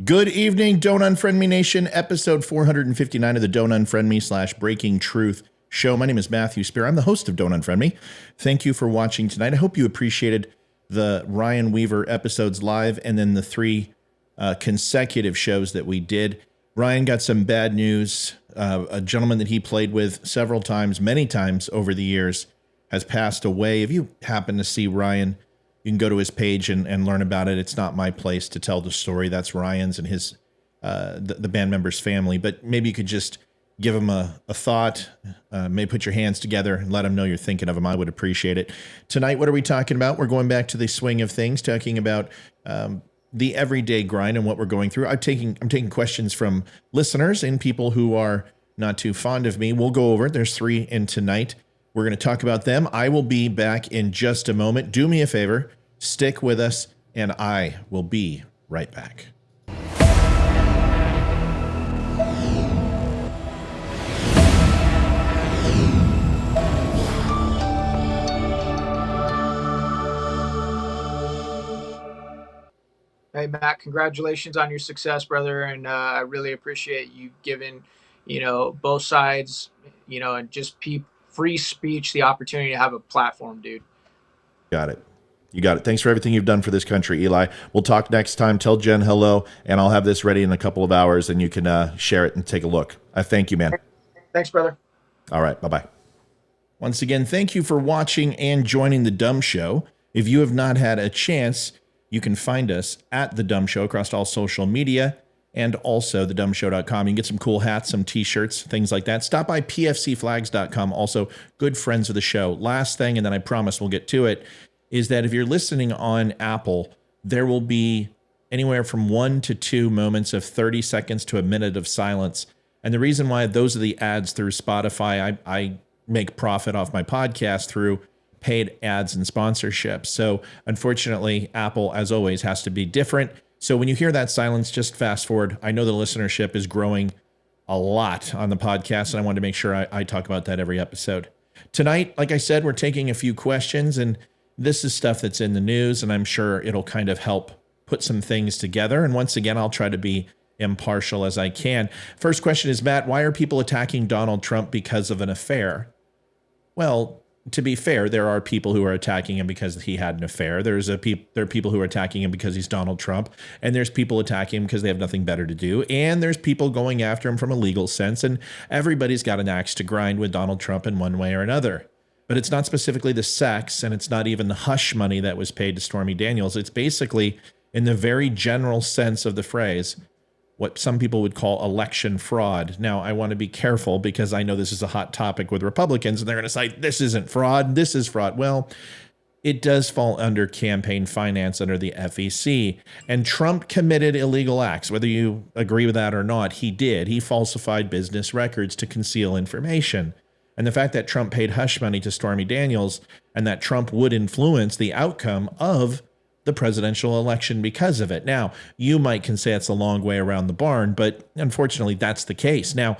Good evening, Don't Unfriend Me Nation, episode 459 of the Don't Unfriend Me /Breaking Truth show. My name is Matthew Spear. I'm the host of Don't Unfriend Me. Thank you for watching tonight. I hope you appreciated the Ryan Weaver episodes live and then the three consecutive shows that we did. Ryan got some bad news. A gentleman that he played with several times, many times over the years, has passed away. If you happen to see Ryan, you can go to his page and learn about it. It's not my place to tell the story. That's Ryan's and his the band member's family. But maybe you could just give him a thought. Maybe put your hands together and let him know you're thinking of him. I would appreciate it. Tonight, what are we talking about? We're going back to the swing of things, talking about the everyday grind and what we're going through. I'm taking questions from listeners and people who are not too fond of me. We'll go over it. There's three in tonight. We're going to talk about them. I will be back in just a moment. Do me a favor, stick with us, and I will be right back. Hey, Matt, congratulations on your success, brother. And I really appreciate you giving, both sides, and just free speech, the opportunity to have a platform, dude. Got it. You got it. Thanks for everything you've done for this country, Eli. We'll talk next time. Tell Jen hello, and I'll have this ready in a couple of hours, and you can share it and take a look. I thank you, man. Thanks, brother. All right. Bye-bye. Once again, thank you for watching and joining The Dumb Show. If you have not had a chance, you can find us at The Dumb Show across all social media and also thedumbshow.com. You can get some cool hats, some t-shirts, things like that. Stop by pfcflags.com. Also, good friends of the show. Last thing, and then I promise we'll get to it, is that if you're listening on Apple, there will be anywhere from 1 to 2 moments of 30 seconds to a minute of silence. And the reason why those are the ads through Spotify, I make profit off my podcast through paid ads and sponsorships. So unfortunately, Apple, as always, has to be different. So when you hear that silence, just fast forward. I know the listenership is growing a lot on the podcast, and I wanted to make sure I talk about that every episode. Tonight, like I said, we're taking a few questions, and this is stuff that's in the news, and I'm sure it'll kind of help put some things together. And once again, I'll try to be impartial as I can. First question is, Matt, why are people attacking Donald Trump because of an affair? Well, to be fair, there are people who are attacking him because he had an affair. There are people who are attacking him because he's Donald Trump, and there's people attacking him because they have nothing better to do, and there's people going after him from a legal sense, and everybody's got an axe to grind with Donald Trump in one way or another. But it's not specifically the sex, and it's not even the hush money that was paid to Stormy Daniels. It's basically, in the very general sense of the phrase, what some people would call election fraud. Now, I want to be careful because I know this is a hot topic with Republicans, and they're going to say, this isn't fraud, this is fraud. Well, it does fall under campaign finance under the FEC. And Trump committed illegal acts, whether you agree with that or not. He did. He falsified business records to conceal information. And the fact that Trump paid hush money to Stormy Daniels and that Trump would influence the outcome of the presidential election because of it. Now, you can say it's a long way around the barn, but unfortunately, that's the case. Now,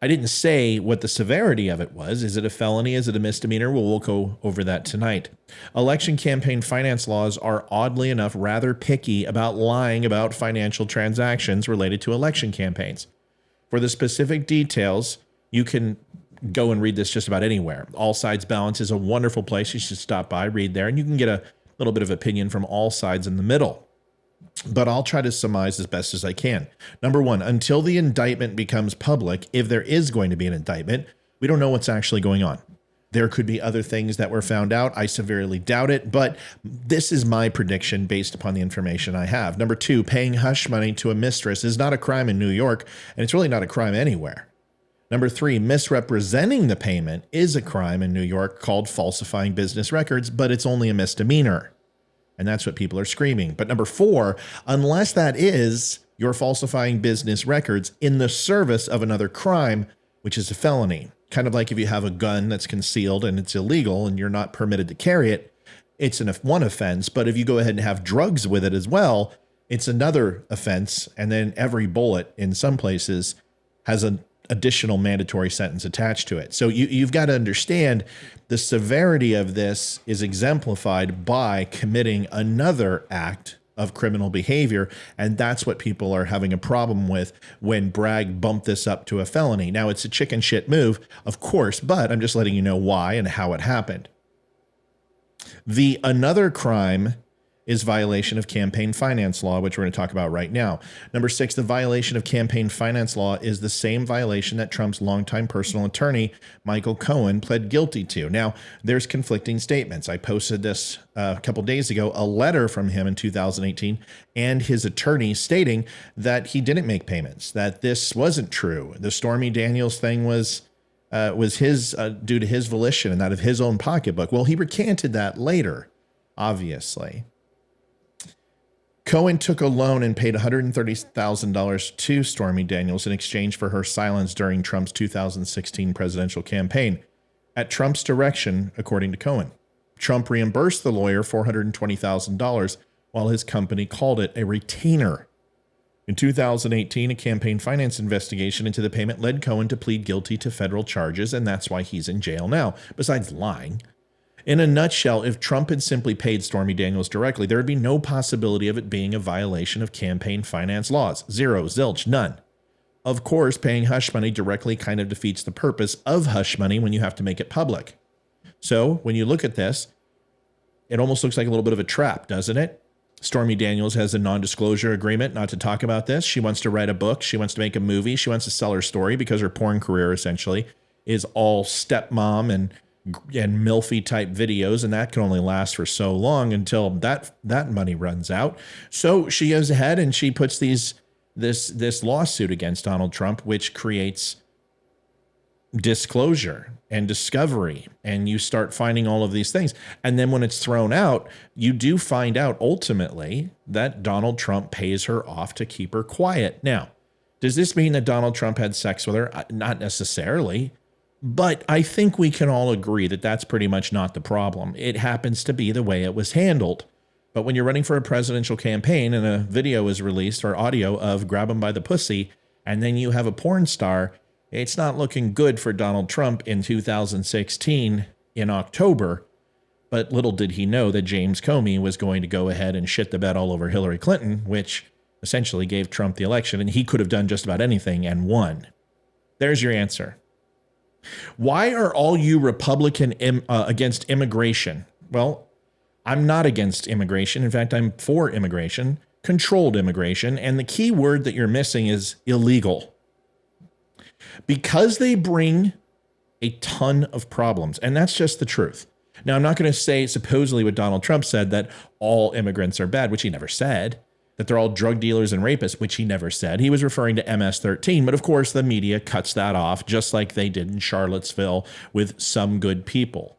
I didn't say what the severity of it was. Is it a felony? Is it a misdemeanor? Well, we'll go over that tonight. Election campaign finance laws are oddly enough rather picky about lying about financial transactions related to election campaigns. For the specific details, you can go and read this just about anywhere. All Sides Balance is a wonderful place. You should stop by, read there, and you can get a little bit of opinion from all sides in the middle. But I'll try to surmise as best as I can. Number one, until the indictment becomes public, if there is going to be an indictment, we don't know what's actually going on. There could be other things that were found out. I severely doubt it, but this is my prediction based upon the information I have. Number two, paying hush money to a mistress is not a crime in New York, and it's really not a crime anywhere. Number three, misrepresenting the payment is a crime in New York called falsifying business records, but it's only a misdemeanor. And that's what people are screaming. But number four, unless that is you're falsifying business records in the service of another crime, which is a felony. Kind of like if you have a gun that's concealed and it's illegal and you're not permitted to carry it, it's one offense. But if you go ahead and have drugs with it as well, it's another offense. And then every bullet in some places has an additional mandatory sentence attached to it. So you've got to understand the severity of this is exemplified by committing another act of criminal behavior. And that's what people are having a problem with when Bragg bumped this up to a felony. Now, it's a chicken shit move, of course, but I'm just letting you know why and how it happened. The another crime is violation of campaign finance law, which we're going to talk about right now. Number 6, the violation of campaign finance law is the same violation that Trump's longtime personal attorney, Michael Cohen, pled guilty to. Now, there's conflicting statements. I posted this a couple days ago, a letter from him in 2018 and his attorney stating that he didn't make payments, that this wasn't true. The Stormy Daniels thing was his due to his volition and out of his own pocketbook. Well, he recanted that later, obviously. Cohen took a loan and paid $130,000 to Stormy Daniels in exchange for her silence during Trump's 2016 presidential campaign. At Trump's direction, according to Cohen, Trump reimbursed the lawyer $420,000 while his company called it a retainer. In 2018, a campaign finance investigation into the payment led Cohen to plead guilty to federal charges, and that's why he's in jail now, besides lying. In a nutshell, if Trump had simply paid Stormy Daniels directly, there would be no possibility of it being a violation of campaign finance laws. Zero, zilch, none. Of course, paying hush money directly kind of defeats the purpose of hush money when you have to make it public. So when you look at this, it almost looks like a little bit of a trap, doesn't it? Stormy Daniels has a non-disclosure agreement not to talk about this. She wants to write a book. She wants to make a movie. She wants to sell her story because her porn career essentially is all stepmom and MILFy type videos, and that can only last for so long until that money runs out. So she goes ahead and she puts this lawsuit against Donald Trump, which creates disclosure and discovery, and you start finding all of these things. And then when it's thrown out, you do find out ultimately that Donald Trump pays her off to keep her quiet. Now, does this mean that Donald Trump had sex with her? Not necessarily. But I think we can all agree that that's pretty much not the problem. It happens to be the way it was handled. But when you're running for a presidential campaign and a video is released or audio of grab him by the pussy, and then you have a porn star, it's not looking good for Donald Trump in 2016 in October. But little did he know that James Comey was going to go ahead and shit the bed all over Hillary Clinton, which essentially gave Trump the election, and he could have done just about anything and won. There's your answer. Why are all you Republican against immigration? Well, I'm not against immigration. In fact, I'm for immigration, controlled immigration. And the key word that you're missing is illegal. Because they bring a ton of problems. And that's just the truth. Now, I'm not going to say supposedly what Donald Trump said, that all immigrants are bad, which he never said. That they're all drug dealers and rapists, which he never said. He was referring to MS-13, but of course the media cuts that off, just like they did in Charlottesville with some good people.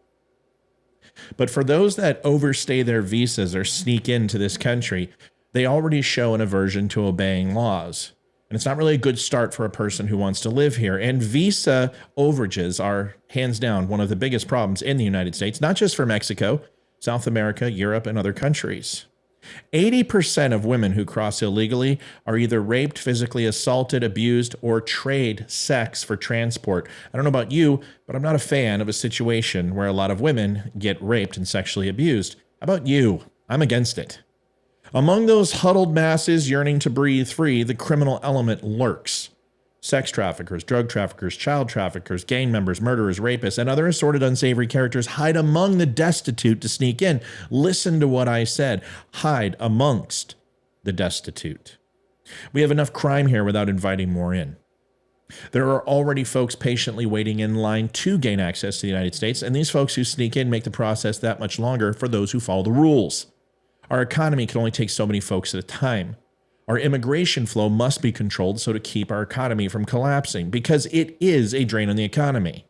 But for those that overstay their visas or sneak into this country, they already show an aversion to obeying laws. And it's not really a good start for a person who wants to live here. And visa overages are, hands down, one of the biggest problems in the United States, not just for Mexico, South America, Europe, and other countries. 80% of women who cross illegally are either raped, physically assaulted, abused, or trade sex for transport. I don't know about you, but I'm not a fan of a situation where a lot of women get raped and sexually abused. How about you? I'm against it. Among those huddled masses yearning to breathe free, the criminal element lurks. Sex traffickers, drug traffickers, child traffickers, gang members, murderers, rapists, and other assorted unsavory characters hide among the destitute to sneak in. Listen to what I said. Hide amongst the destitute. We have enough crime here without inviting more in. There are already folks patiently waiting in line to gain access to the United States, and these folks who sneak in make the process that much longer for those who follow the rules. Our economy can only take so many folks at a time. Our immigration flow must be controlled so to keep our economy from collapsing, because it is a drain on the economy.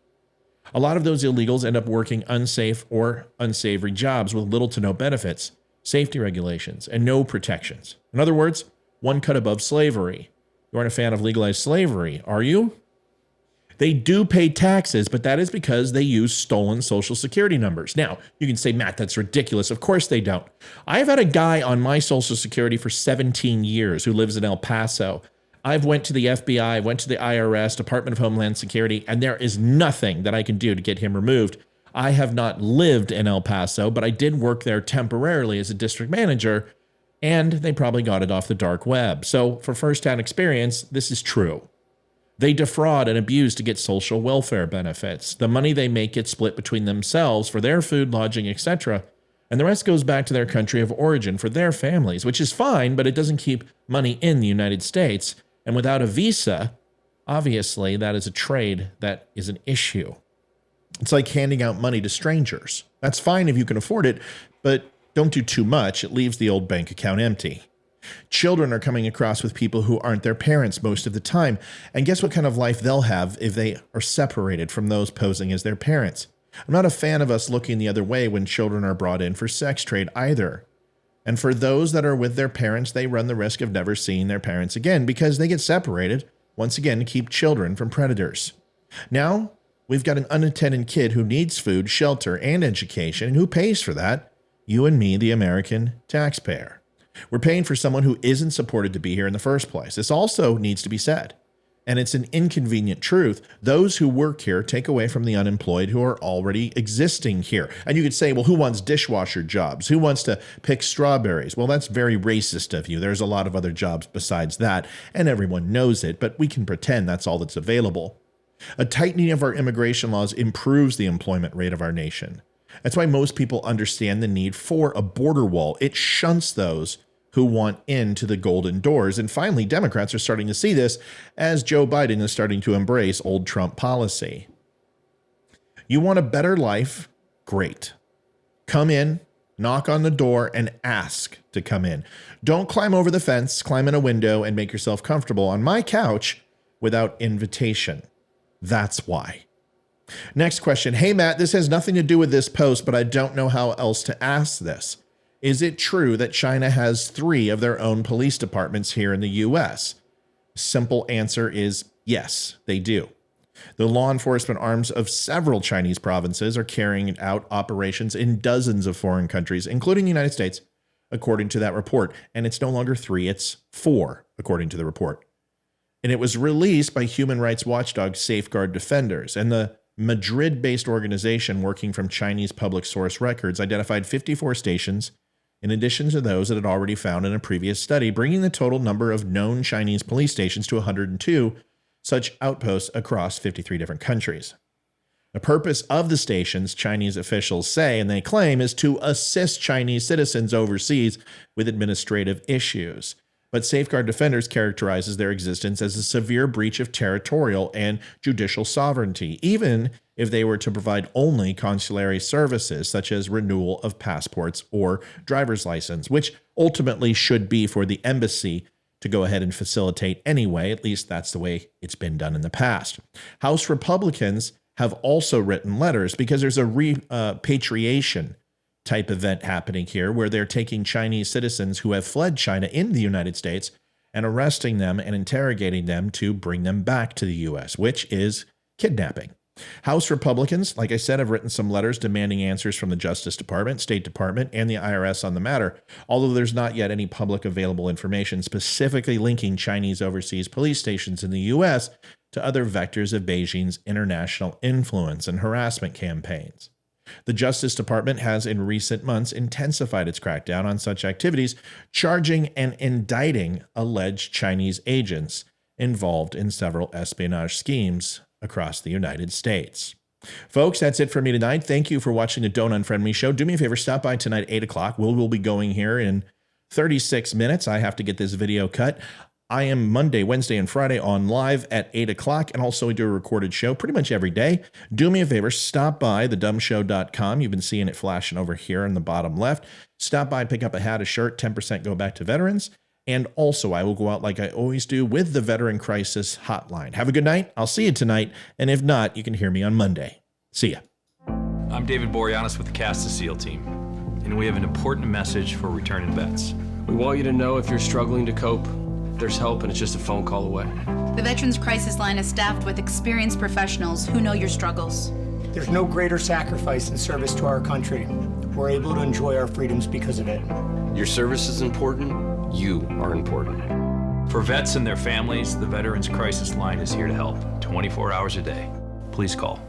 A lot of those illegals end up working unsafe or unsavory jobs with little to no benefits, safety regulations, and no protections. In other words, one cut above slavery. You aren't a fan of legalized slavery, are you? They do pay taxes, but that is because they use stolen Social Security numbers. Now, you can say, Matt, that's ridiculous. Of course they don't. I've had a guy on my Social Security for 17 years who lives in El Paso. I've went to the FBI, went to the IRS, Department of Homeland Security, and there is nothing that I can do to get him removed. I have not lived in El Paso, but I did work there temporarily as a district manager. And they probably got it off the dark web. So for firsthand experience, this is true. They defraud and abuse to get social welfare benefits. The money they make gets split between themselves for their food, lodging, etc., and the rest goes back to their country of origin for their families, which is fine, but it doesn't keep money in the United States. And without a visa, obviously that is a trade that is an issue. It's like handing out money to strangers. That's fine if you can afford it, but don't do too much. It leaves the old bank account empty. Children are coming across with people who aren't their parents most of the time. And guess what kind of life they'll have if they are separated from those posing as their parents? I'm not a fan of us looking the other way when children are brought in for sex trade either. And for those that are with their parents, they run the risk of never seeing their parents again because they get separated, once again, to keep children from predators. Now, we've got an unattended kid who needs food, shelter, and education. And who pays for that? You and me, the American taxpayer. We're paying for someone who isn't supported to be here in the first place. This also needs to be said. And it's an inconvenient truth. Those who work here take away from the unemployed who are already existing here. And you could say, well, who wants dishwasher jobs? Who wants to pick strawberries? Well, that's very racist of you. There's a lot of other jobs besides that, and everyone knows it, but we can pretend that's all that's available. A tightening of our immigration laws improves the employment rate of our nation. That's why most people understand the need for a border wall. It shunts those who want into the golden doors. And finally, Democrats are starting to see this as Joe Biden is starting to embrace old Trump policy. You want a better life? Great. Come in, knock on the door, and ask to come in. Don't climb over the fence, climb in a window, and make yourself comfortable on my couch without invitation. That's why. Next question. Hey, Matt, this has nothing to do with this post, but I don't know how else to ask this. Is it true that China has 3 of their own police departments here in the U.S.? Simple answer is yes, they do. The law enforcement arms of several Chinese provinces are carrying out operations in dozens of foreign countries, including the United States, according to that report. And it's no longer 3, it's 4, according to the report. And it was released by human rights watchdog Safeguard Defenders. And the Madrid-based organization working from Chinese public source records identified 54 stations in addition to those that had already found in a previous study, bringing the total number of known Chinese police stations to 102 such outposts across 53 different countries. The purpose of the stations, Chinese officials say, and they claim, is to assist Chinese citizens overseas with administrative issues. But Safeguard Defenders characterizes their existence as a severe breach of territorial and judicial sovereignty, even if they were to provide only consulary services such as renewal of passports or driver's license, which ultimately should be for the embassy to go ahead and facilitate anyway. At least that's the way it's been done in the past. House Republicans have also written letters because there's a repatriation type event happening here where they're taking Chinese citizens who have fled China in the United States and arresting them and interrogating them to bring them back to the U.S., which is kidnapping. House Republicans, like I said, have written some letters demanding answers from the Justice Department, State Department, and the IRS on the matter, although there's not yet any public available information specifically linking Chinese overseas police stations in the U.S. to other vectors of Beijing's international influence and harassment campaigns. The Justice Department has in recent months intensified its crackdown on such activities, charging and indicting alleged Chinese agents involved in several espionage schemes across the United States. Folks, that's it for me tonight. Thank you for watching the Don't Unfriend Me show. Do me a favor, stop by tonight at 8 o'clock. We'll be going here in 36 minutes. I have to get this video cut. I am Monday, Wednesday, and Friday on live at 8 o'clock, and also we do a recorded show pretty much every day. Do me a favor, stop by thedumbshow.com. You've been seeing it flashing over here in the bottom left. Stop by, pick up a hat, a shirt, 10% go back to veterans. And also, I will go out like I always do with the Veteran Crisis Hotline. Have a good night. I'll see you tonight. And if not, you can hear me on Monday. See ya. I'm David Boreanaz with the Cast of SEAL team, and we have an important message for returning vets. We want you to know if you're struggling to cope, there's help and it's just a phone call away. The Veterans Crisis Line is staffed with experienced professionals who know your struggles. There's no greater sacrifice in service to our country. We're able to enjoy our freedoms because of it. Your service is important, you are important. For vets and their families, the Veterans Crisis Line is here to help 24 hours a day. Please call